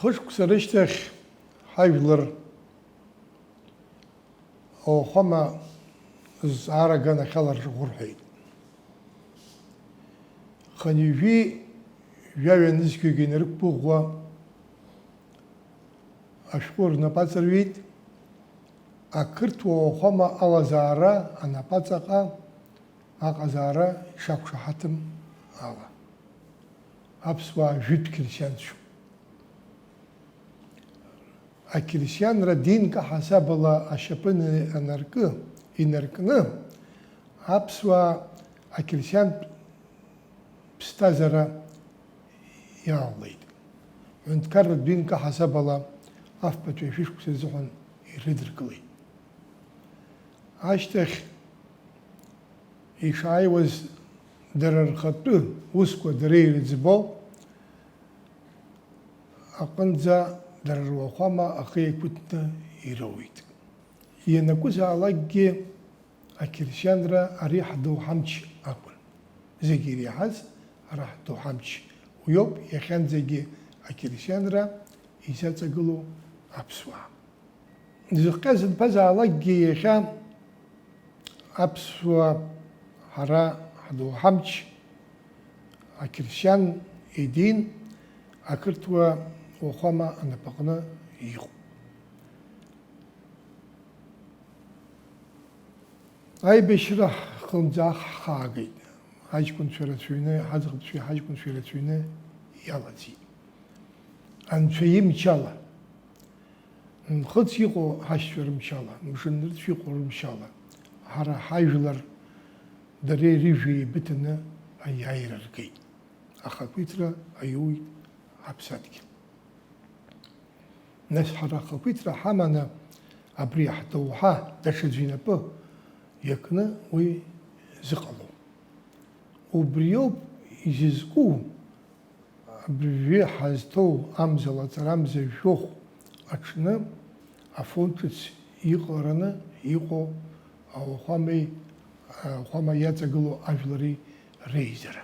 خشك سرشتخ حيفلر أو خما زارا جانا خلر غرحي خني في جاي نسكي جنرك بوغوا أشكر نباترويت أكرت وخما أوزارا أنا باتسقا أقزارا شاكش حتم على أبسوا جد كريسيان شو الكريسيان ردين كحسب الله أشبن إنركنا أبسوا الكريسيان بستازرا يا الله ونتكرر دين كحسب الله أفبت فيش كسزحن يردركلي عشتخ إيشاي وز درر خطو وسكو درير زبو أقنزا درر وخما أخي كتنا يرويت ينكوز علاقي الكريسياندرا أريح دو حمش أقول زيجي ريحز أريح دو حمش ويوب يخان زيجي الكريسياندرا يساتقلو أبسوا زقاز البز علاقي يخان أبسوا هرا دو حمش الكريسيان يدين أكرتوا وخما أنا بقنا يخو أي بشرح خنزاخ خاقي حاج كنت شرطوينة حاج كنت شرطوينة يلا زي أن شيء إن شاء الله خد شيء حاج شر إن شاء الله مش نرد شيء قول إن شاء الله هرا حاجلر دري ريفي بتنا أي عيركي أخاكويترا أيوي أبساتك ناس حرا أخاكويترا حمانا أبريح توحا دشجينا به يكنا ويزقلو وبريوب يجزقو بريح حزتو أمزلة رمز شوخ أتشنا أفونتس يقرنا يقو أو خامي يتقلو أجلري ريزر